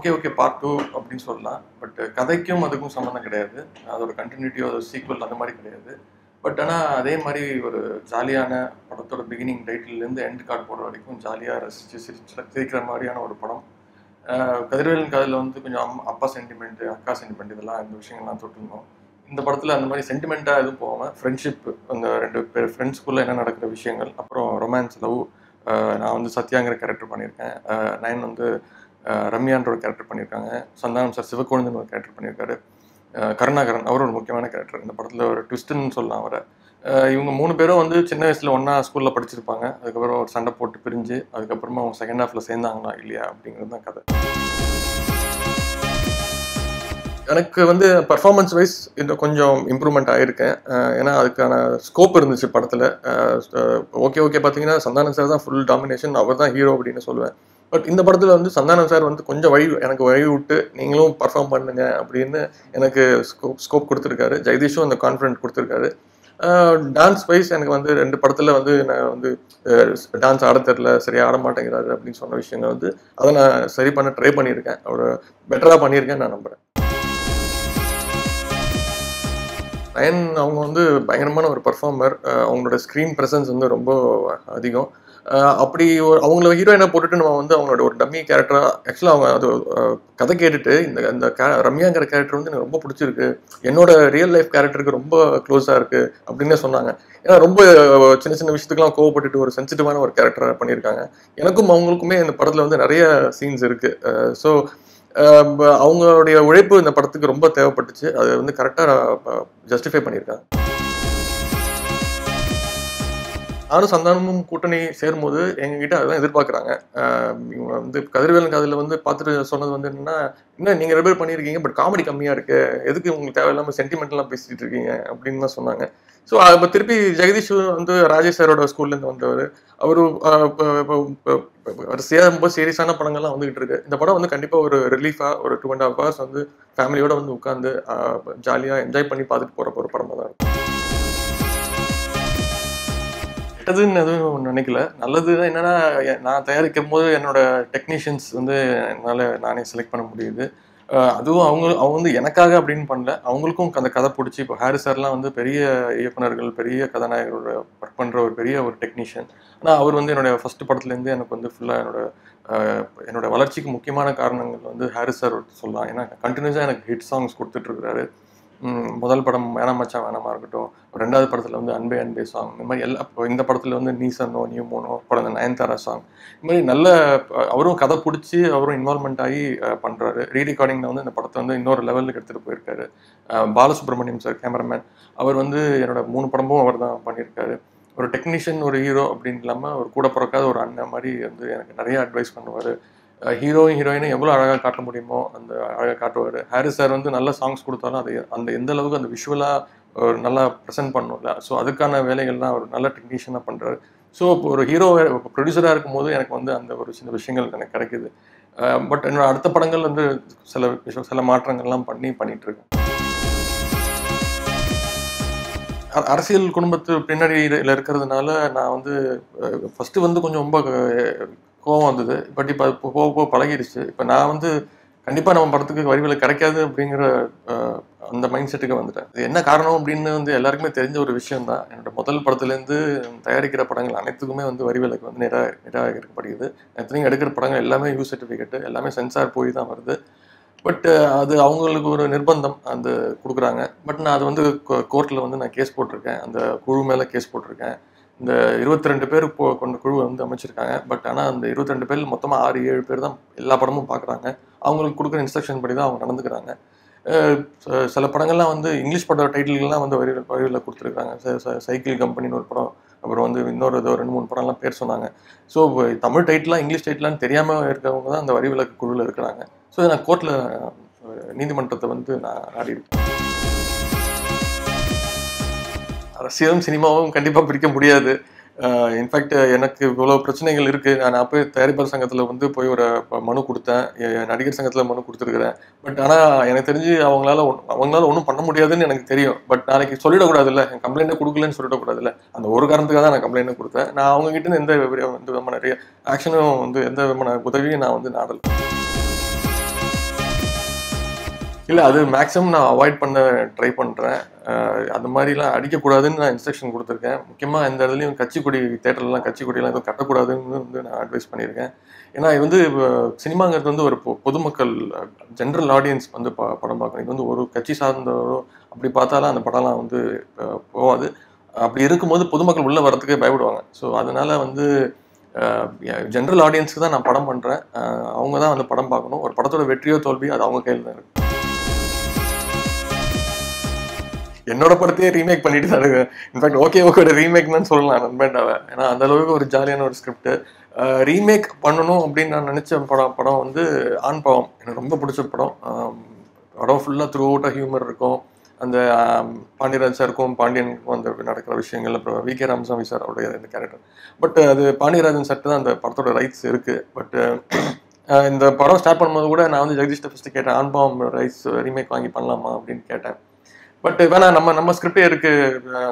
Okay okay part 2 அப்படின்னு சொல்லலாம். But கதைக்கும் அதுக்கும் சம்மந்தம் கிடையாது. அதோட கண்டினியூட்டியோ அதோட சீக்வல் அந்த மாதிரி கிடையாது. பட் ஆனால் அதே மாதிரி ஒரு ஜாலியான படத்தோட பிகினிங் டைட்டிலேருந்து எண்ட் கார்டு போடுற வரைக்கும் ஜாலியாக ரசித்து சிரிக்கிற மாதிரியான ஒரு படம். கதிர்வேலன் கதையில் வந்து கொஞ்சம் அப்பா சென்டிமெண்ட்டு, அக்கா சென்டிமெண்ட், இதெல்லாம் இந்த விஷயங்கள்லாம் தொட்டிருந்தோம். இந்த படத்தில் அந்த மாதிரி சென்டிமெண்ட்டாக எதுவும் போகாமல் ஃப்ரெண்ட்ஷிப், அந்த 2 பேர் ஃப்ரெண்ட்ஸ்குள்ளே என்ன நடக்கிற விஷயங்கள், அப்புறம் ரொமான்ஸ், லவ். நான் வந்து சத்யாங்கிற கேரக்டர் பண்ணியிருக்கேன். நயன் வந்து ரம்யான்ற ஒரு கேரக்டர் பண்ணியிருக்காங்க. சந்தானம் சார் சிவக்கோழுந்துன்னு ஒரு கேரக்டர் பண்ணியிருக்காரு. கருணாகரன் அவர் ஒரு முக்கியமான கேரக்டர். இந்த படத்தில் ஒரு ட்விஸ்ட்டுன்னு சொல்லலாம் அவரை. இவங்க 3 பேரும் வந்து சின்ன வயசில் ஒன்றா ஸ்கூலில் படிச்சிருப்பாங்க. அதுக்கப்புறம் ஒரு சண்டை போட்டு பிரிஞ்சு அதுக்கப்புறமா அவங்க செகண்ட் ஹாஃபில் சேர்ந்தாங்களா இல்லையா அப்படிங்கிறது தான் கதை. எனக்கு வந்து பர்ஃபார்மன்ஸ் வைஸ் இன்னும் கொஞ்சம் இம்ப்ரூவ்மெண்ட் ஆகியிருக்கேன். ஏன்னா அதுக்கான ஸ்கோப் இருந்துச்சு படத்தில். ஓகே பார்த்தீங்கன்னா சந்தானம் சார் தான் ஃபுல் டாமினேஷன், அவர் தான் ஹீரோ அப்படின்னு சொல்லுவேன். பட் இந்த படத்தில் வந்து சந்தானம் சார் வந்து கொஞ்சம் எனக்கு வழி விட்டு நீங்களும் பர்ஃபார்ம் பண்ணுங்க அப்படின்னு எனக்கு ஸ்கோப் கொடுத்துருக்காரு. ஜெகதீஷும் அந்த கான்ஃபிடென்ட் கொடுத்துருக்காரு. டான்ஸ் வைஸ் எனக்கு வந்து 2 படத்தில் வந்து நான் வந்து டான்ஸ் ஆட தெரில, சரியாக ஆட மாட்டேங்கிறாரு அப்படின்னு சொன்ன விஷயங்கள் வந்து அதை நான் சரி பண்ண ட்ரை பண்ணியிருக்கேன். அவர் பெட்டராக பண்ணியிருக்கேன்னு நான் நம்புகிறேன். நயன் அவங்க வந்து பயங்கரமான ஒரு பர்ஃபார்மர். அவங்களோட ஸ்க்ரீன் ப்ரெசன்ஸ் வந்து ரொம்ப அதிகம். அப்படி அவங்கள ஹீரோயினை போட்டுட்டு நம்ம வந்து அவங்களோட ஒரு டம்மி கேரக்டராக ஆக்சுவலாக அவங்க அது கதை கேட்டுட்டு இந்த ரம்யாங்கிற கேரக்டர் வந்து எனக்கு ரொம்ப பிடிச்சிருக்கு, என்னோட ரியல் லைஃப் கேரக்டருக்கு ரொம்ப க்ளோஸாக இருக்குது அப்படின்னே சொன்னாங்க. ஏன்னா ரொம்ப சின்ன சின்ன விஷயத்துக்குலாம் கோவப்பட்டுட்டு ஒரு சென்சிட்டிவான ஒரு கேரக்டராக பண்ணியிருக்காங்க. எனக்கும் அவங்களுக்குமே இந்த படத்தில் வந்து நிறைய சீன்ஸ் இருக்குது. ஸோ அவங்களுடைய உழைப்பு இந்த படத்துக்கு ரொம்ப தேவைப்பட்டுச்சு. அது வந்து கரெக்டாக ஜஸ்டிஃபை பண்ணியிருக்காங்க. நானும் சந்தானமும் கூட்டணி சேரும்போது எங்ககிட்ட அதுதான் எதிர்பார்க்குறாங்க. இவங்க வந்து கதிர்வேலன் கதையில் வந்து பார்த்துட்டு சொன்னது வந்து என்னன்னா, இன்னும் நீங்கள் 2 பேர் பண்ணியிருக்கீங்க, பட் காமெடி கம்மியாக இருக்கு, எதுக்கு உங்களுக்கு தேவையில்லாமல் சென்டிமெண்ட்லாம் பேசிட்டு இருக்கீங்க அப்படின்னு தான் சொன்னாங்க. ஸோ இப்போ திருப்பி ஜெகதீஷ் வந்து ராஜேஷ் சாரோட ஸ்கூல்லேருந்து வந்தவர். அவர் வரிசையாக ரொம்ப சீரியஸான படங்கள்லாம் வந்துகிட்டு இருக்கு. இந்த படம் வந்து கண்டிப்பாக ஒரு ரிலீஃபாக ஒரு 2.5 hours வந்து ஃபேமிலியோட வந்து உட்காந்து ஜாலியாக என்ஜாய் பண்ணி பார்த்துட்டு போகிற ஒரு படமாக தான் இருக்கும். கெட்டதுன்னு எதுவும் நினைக்கல. நல்லது தான் என்னன்னா, நான் தயாரிக்கும் போது என்னோட டெக்னீஷியன்ஸ் வந்து என்னால் நானே செலக்ட் பண்ண முடியுது. அதுவும் அவங்க வந்து எனக்காக அப்படின்னு பண்ணல, அவங்களுக்கும் அந்த கதை பிடிச்சி. இப்போ ஹாரிஸ் சார்லாம் வந்து பெரிய இயக்குனர்கள், பெரிய கதாநாயகரோட ஒர்க் பண்ணுற ஒரு பெரிய ஒரு டெக்னீஷியன். ஆனால் அவர் வந்து என்னோட ஃபஸ்ட்டு படத்துலேருந்து எனக்கு வந்து ஃபுல்லாக என்னோட வளர்ச்சிக்கு முக்கியமான காரணங்கள் வந்து ஹாரிஸ் சார் சொல்லலாம். ஏன்னா கண்டினியூஸாக எனக்கு ஹிட் சாங்ஸ் கொடுத்துட்ருக்கிறாரு. முதல் படம் வேணாம் மச்சான் வேணாமா இருக்கட்டும், 2வது படத்தில் வந்து அன்பே அன்பே சாங், இந்த மாதிரி இந்த படத்தில் வந்து நீ சன்னோ நியூ மோனோ படம், அந்த நயன்தாரா சாங், இந்த மாதிரி நல்ல அவரும் கதை பிடிச்சி அவரும் இன்வால்மெண்ட் ஆகி பண்ணுறாரு. ரீரெக்கார்டிங்கில் வந்து இந்த படத்தை வந்து இன்னொரு லெவலுக்கு எடுத்துகிட்டு போயிருக்காரு. பாலசுப்ரமணியம் சார் கேமராமேன், அவர் வந்து என்னோட 3 படமும் அவர் தான் பண்ணியிருக்காரு. ஒரு டெக்னீஷியன், ஒரு ஹீரோ அப்படின்னு இல்லாமல் ஒரு கூட பிறக்காத ஒரு அண்ணன் மாதிரி வந்து எனக்கு நிறைய அட்வைஸ் பண்ணுவார். ஹீரோயினை எவ்வளோ அழகாக காட்ட முடியுமோ அந்த அழகாக காட்டுவார். ஹாரிஸ் சார் வந்து நல்ல சாங்ஸ் கொடுத்தாலும் அது அந்த எந்த அளவுக்கு அந்த விஷுவலாக நல்லா ப்ரெசென்ட் பண்ணணும்ல, ஸோ அதுக்கான வேலைகள்லாம் அவர் நல்ல டெக்னீஷியனாக பண்ணுறாரு. ஸோ ஒரு ஹீரோ ப்ரொடியூசராக இருக்கும்போது எனக்கு வந்து அந்த ஒரு சின்ன விஷயங்கள் எனக்கு கிடைக்குது. பட் என்னோட அடுத்த படங்கள் வந்து சில மாற்றங்கள்லாம் பண்ணிகிட்ருக்கேன். அரசியல் குடும்பத்து பின்னணியில் இருக்கிறதுனால நான் வந்து ஃபஸ்ட்டு வந்து கொஞ்சம் ரொம்ப கோவம் வந்தது. பட் இப்போ அது போக பழகிடுச்சு. இப்போ நான் வந்து கண்டிப்பாக நம்ம படத்துக்கு வரிவிலக்கு கிடைக்காது அப்படிங்கிற அந்த மைண்ட் செட்டுக்கு வந்துட்டேன். இது என்ன காரணம் அப்படின்னு வந்து எல்லாருக்குமே தெரிஞ்ச ஒரு விஷயம் தான். என்னோட முதல் படத்துலேருந்து தயாரிக்கிற படங்கள் அனைத்துக்குமே வந்து வரிவிலக்கு வந்து நிராகரிக்கப்படுகிறது. எத்தனையும் எடுக்கிற படங்கள் எல்லாமே யூ சர்டிஃபிகேட்டு, எல்லாமே சென்சார் போய் தான் வருது. பட் அது அவங்களுக்கு ஒரு நிர்பந்தம் அந்த கொடுக்குறாங்க. பட் நான் அது வந்து கோர்ட்டில் வந்து நான் கேஸ் போட்டிருக்கேன். அந்த குழு மேலே கேஸ் போட்டிருக்கேன். இந்த 22 பேர் கொண்ட குழுவை வந்து அமைச்சிருக்காங்க. பட் ஆனால் அந்த 22 பேரில் மொத்தமாக 6-7 பேர் தான் எல்லா படமும் பார்க்குறாங்க. அவங்களுக்கு கொடுக்குற இன்ஸ்ட்ரக்ஷன் படி தான் அவங்க நடந்துக்கிறாங்க. சில படங்கள்லாம் வந்து இங்கிலீஷ் பட டைட்டில்கள்லாம் வந்து வரியில் கொடுத்துருக்காங்க. சைக்கிள் கம்பெனின்னு ஒரு படம், அப்புறம் வந்து இன்னொரு 2-3 படம்லாம் பேர் சொன்னாங்க. ஸோ தமிழ் டைட்டிலாம் இங்கிலீஷ் டைட்டிலான்னு தெரியாமல் இருக்கிறவங்க தான் அந்த வரிவிலக்கு குழுவில் இருக்கிறாங்க. ஸோ நான் கோர்ட்டில் நீதிமன்றத்தை வந்து நான் நாடியிருக்கேன். அரசியலும் சினிமாவும் கண்டிப்பாக பிரிக்க முடியாது. இன்ஃபேக்ட் எனக்கு இவ்வளோ பிரச்சனைகள் இருக்குது. நான் போய் தயாரிப்பாளர் சங்கத்தில் வந்து போய் ஒரு மனு கொடுத்தேன், நடிகர் சங்கத்தில் மனு கொடுத்துருக்குறேன். பட் ஆனால் எனக்கு தெரிஞ்சு அவங்களால ஒன்றும் பண்ண முடியாதுன்னு எனக்கு தெரியும். பட் நாளைக்கு சொல்லிடக்கூடாதுல்ல, என் கம்ப்ளைண்ட்டை கொடுக்கலன்னு சொல்லிடக்கூடாதுல்ல. அந்த ஒரு காரணத்துக்காக தான் நான் கம்ப்ளைண்ட்டை கொடுத்தேன். நான் அவங்ககிட்ட எந்த விதமான ஆக்ஷனும் வந்து எந்த விதமான உதவியும் நான் வந்து நாடலை. இல்லை, அது மேக்ஸிமம் நான் அவாய்ட் பண்ண ட்ரை பண்ணுறேன். அந்த மாதிரிலாம் அடிக்கக்கூடாதுன்னு நான் இன்ஸ்ட்ரக்ஷன் கொடுத்துருக்கேன். முக்கியமாக இந்த இடத்துலையும் கட்சிக்கொடி தேட்டர்லாம் கட்சிக்கொடியெல்லாம் எதுவும் கட்டக்கூடாதுன்னு வந்து நான் அட்வைஸ் பண்ணியிருக்கேன். ஏன்னா இது வந்து சினிமாங்கிறது வந்து ஒரு பொதுமக்கள் ஜென்ரல் ஆடியன்ஸ் வந்து படம் பார்க்கணும். இது வந்து ஒரு கட்சி சார்ந்தவரோ அப்படி பார்த்தாலும் அந்த படம்லாம் வந்து போகாது. அப்படி இருக்கும்போது பொதுமக்கள் உள்ளே வரத்துக்கே பயப்படுவாங்க. ஸோ அதனால வந்து ஜென்ரல் ஆடியன்ஸுக்கு தான் நான் படம் பண்ணுறேன். அவங்க தான் வந்து படம் பார்க்கணும். ஒரு படத்தோட வெற்றியோ தோல்வியோ அது அவங்க கையில் தான் இருக்கு. என்னோட படத்தையே ரீமேக் பண்ணிட்டு தான் இருக்கு. இன்ஃபேக்ட் ஓகேவோட ரீமேக் தான் சொல்லலாம் நண்பேண்டாவை. ஏன்னா அந்த அளவுக்கு ஒரு ஜாலியான ஒரு ஸ்கிரிப்ட். ரீமேக் பண்ணணும் அப்படின்னு நான் நினைச்ச படம் வந்து ஆண் பாவம். எனக்கு ரொம்ப பிடிச்ச படம். படம் ஃபுல்லாக த்ரூ அவுட்டாக ஹியூமர் இருக்கும். அந்த பாண்டியராஜ் சாருக்கும் பாண்டியனுக்கும் அந்த நடக்கிற விஷயங்கள், அப்புறம் வி.கே. ராமசாமி சார் அவருடைய இந்த கேரக்டர். பட் அது பாண்டியராஜன் சார்ட்டு தான் அந்த படத்தோட ரைட்ஸ் இருக்கு. பட் இந்த படம் ஸ்டார்ட் பண்ணும்போது கூட நான் வந்து ஜெகதீஷ்ட ஃபர்ஸ்ட் கேட்டேன், ஆண் பாவம் ரைட்ஸ் ரீமேக் வாங்கி பண்ணலாமா அப்படின்னு கேட்டேன். பட் வேணா, நம்ம ஸ்கிரிப்டே இருக்கு,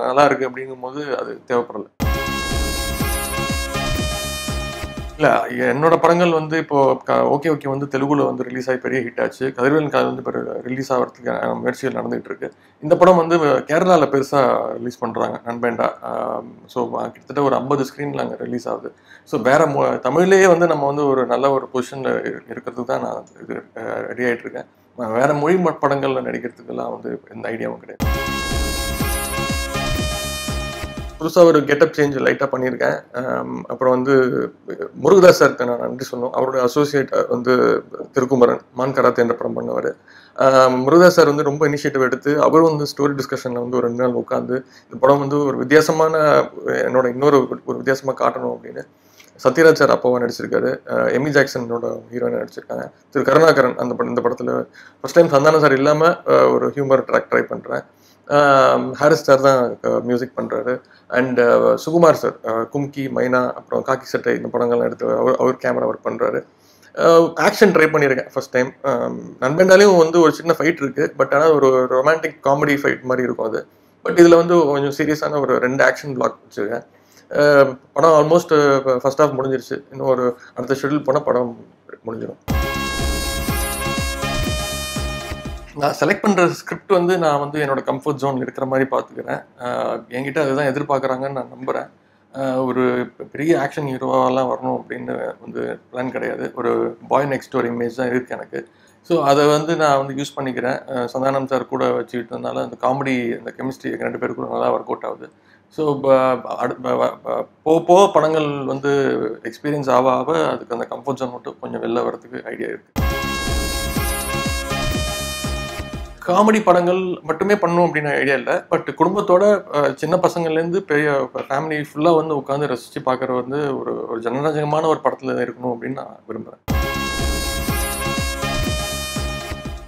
நல்லா இருக்கு அப்படிங்கும் போது அது தேவைப்படல. இல்லை, என்னோட படங்கள் வந்து இப்போ ஓகே வந்து தெலுங்குல வந்து ரிலீஸ் ஆகி பெரிய ஹிட் ஆச்சு. கதிர்வேலன் காதல் வந்து இப்போ ரிலீஸ் ஆகிறதுக்கு முயற்சிகள் நடந்துகிட்டு இருக்கு. இந்த படம் வந்து கேரளாவில் பெருசாக ரிலீஸ் பண்ணுறாங்க, நண்பேண்டா. ஸோ கிட்டத்தட்ட ஒரு 50 ஸ்க்ரீனில் அங்கே ரிலீஸ் ஆகுது. ஸோ வேற தமிழ்லேயே வந்து நம்ம வந்து ஒரு நல்ல ஒரு பொசிஷனில் இருக்கிறதுக்கு தான் நான் இது ரெடி ஆகிட்டு இருக்கேன். வேற மொழி படங்கள்ல நடிக்கிறதுக்கெல்லாம் வந்து எந்த ஐடியாவும் கிடையாது. புதுசாக ஒரு கெட்டப் சேஞ்ச் லைட்டாக பண்ணியிருக்கேன். அப்புறம் வந்து முருகதாஸ் சாருக்கு நான் நன்றி சொல்லணும். அவருடைய அசோசியேட் வந்து திருக்குமரன் மான் கராத்தே என்ற படம் பண்ணவர். முருகதாஸ் சார் வந்து ரொம்ப இனிஷியேட்டிவ் எடுத்து அவரும் வந்து ஸ்டோரி டிஸ்கஷனில் வந்து ஒரு 2 நாள் உட்காந்து இந்த படம் வந்து ஒரு வித்தியாசமான என்னோட இன்னொரு வித்தியாசமாக காட்டணும் அப்படின்னு சத்யராஜ் சார் அப்பாவாக நடிச்சிருக்காரு. எமி ஜாக்சனோட ஹீரோயின் நடிச்சிருக்காங்க. திரு கருணாகரன் இந்த படத்தில் ஃபர்ஸ்ட் டைம் சந்தானம் சார் இல்லாமல் ஒரு ஹியூமர் ட்ராக் ட்ரை பண்ணுறேன். ஹாரிஸ் சார் தான் மியூசிக் பண்ணுறாரு. அண்ட் சுகுமார் சார் கும்கி, மைனா, அப்புறம் காக்கி சட்டை இந்த படங்கள்லாம் எடுத்து அவர் கேமரா ஒர்க் பண்ணுறாரு. ஆக்ஷன் ட்ரை பண்ணியிருக்கேன் ஃபர்ஸ்ட் டைம். நண்பண்டாலையும் வந்து ஒரு சின்ன ஃபைட் இருக்குது. பட் ஆனால் ஒரு ரொமான்டிக் காமெடி ஃபைட் மாதிரி இருக்கும் அது. பட் இதில் வந்து கொஞ்சம் சீரியஸான ஒரு 2 ஆக்ஷன் பிளாக் வச்சுருக்கேன். படம் ஆல்மோஸ்ட் ஃபர்ஸ்ட் ஹாஃப் முடிஞ்சிருச்சு. இன்னும் ஒரு அடுத்த ஷெட்யூல் போனால் படம் முடிஞ்சிடும். நான் செலக்ட் பண்ணுற ஸ்கிரிப்ட் வந்து நான் வந்து என்னோட கம்ஃபர்ட் ஜோன் இருக்கிற மாதிரி பார்த்துக்கிறேன். என்கிட்ட அதுதான் எதிர்பார்க்குறாங்கன்னு நான் நம்புகிறேன். ஒரு பெரிய ஆக்ஷன் ஹீரோவெல்லாம் வரணும் அப்படின்னு வந்து பிளான் கிடையாது. ஒரு பாய் நெக்ஸ்ட் டோர் இமேஜ் தான் இருக்குது எனக்கு. ஸோ அதை வந்து நான் வந்து யூஸ் பண்ணிக்கிறேன். சந்தானம் சார் கூட வச்சுக்கிட்டதுனால அந்த காமெடி, அந்த கெமிஸ்ட்ரி 2 பேர் கூட நல்லா ஒர்க் அவுட் ஆகுது. ஸோ போக படங்கள் வந்து எக்ஸ்பீரியன்ஸ் ஆக அதுக்கு அந்த கம்ஃபர்ட் ஜோன் மட்டும் கொஞ்சம் வெளில வரதுக்கு ஐடியா இருக்குது. காமெடி படங்கள் மட்டுமே பண்ணணும் அப்படின்னு ஐடியா இல்லை. பட் குடும்பத்தோட சின்ன பசங்கள்லேருந்து பெரிய ஃபேமிலி ஃபுல்லாக வந்து உட்காந்து ரசித்து பார்க்குற வந்து ஒரு ஜனரஞ்சகமான ஒரு படத்தில் இருக்கணும் அப்படின்னு நான் விரும்புகிறேன்.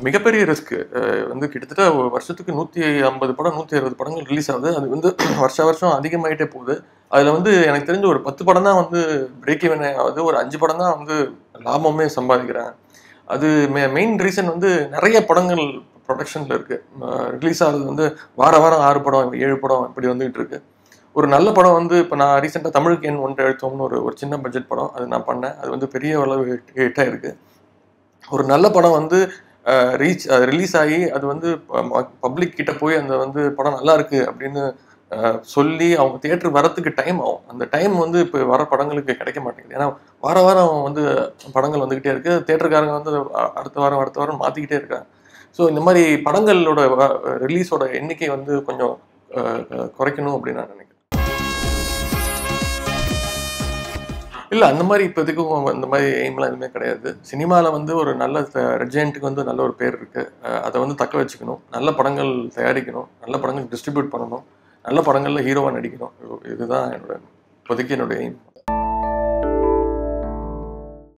மிகப்பெரிய ரிஸ்க் வந்து கிட்டத்தட்ட ஒரு வருஷத்துக்கு 150 படம் 160 படங்கள் ரிலீஸ் ஆகுது. அது வந்து வருஷம் அதிகமாகிட்டே போகுது. அதில் வந்து எனக்கு தெரிஞ்ச ஒரு 10 படம் தான் வந்து பிரேக் ஈவன் ஆகுது. ஒரு 5 படம் தான் வந்து லாபமே சம்பாதிக்கிறாங்க. அது மெயின் ரீசன் வந்து நிறைய படங்கள் ப்ரொடக்ஷனில் இருக்குது. ரிலீஸ் ஆகுது வந்து வாரம் 6 படம் 7 படம் இப்படி வந்துகிட்டு இருக்கு. ஒரு நல்ல படம் வந்து இப்போ நான் ரீசெண்டாக தமிழுக்கு என் ஒன்றை எழுத்தோம்னு ஒரு சின்ன பட்ஜெட் படம் அது நான் பண்ணேன். அது வந்து பெரிய அளவு ஹிட்டாக இருக்குது. ஒரு நல்ல படம் வந்து ரிலீஸ் ஆகி அது வந்து பப்ளிக் கிட்ட போய் அந்த வந்து படம் நல்லா இருக்கு அப்படின்னு சொல்லி அவங்க தியேட்டர் வரத்துக்கு டைம் ஆகும். அந்த டைம் வந்து இப்போ வர படங்களுக்கு கிடைக்க மாட்டேங்குது. ஏன்னா வாரம் வந்து படங்கள் வந்துக்கிட்டே இருக்கு. தியேட்டருக்காரங்க வந்து அடுத்த வாரம் மாற்றிக்கிட்டே இருக்காங்க. ஸோ இந்த மாதிரி படங்களோட ரிலீஸோட எண்ணிக்கை வந்து கொஞ்சம் குறைக்கணும் அப்படின்னு நான் நினைக்கிறேன். இல்லை, அந்த மாதிரி இப்போதைக்கும் அந்த மாதிரி எய்ம்லாம் எதுவுமே கிடையாது. சினிமாவில் வந்து ஒரு நல்ல ரெஜென்ட்டுக்கு வந்து நல்ல ஒரு பேர் இருக்குது. அதை வந்து தக்க வச்சுக்கணும். நல்ல படங்கள் தயாரிக்கணும். நல்ல படங்கள் டிஸ்ட்ரிபியூட் பண்ணணும். நல்ல படங்களில் ஹீரோவாக நடிக்கணும். இதுதான் இப்போதைக்கு என்னோட எய்ம்.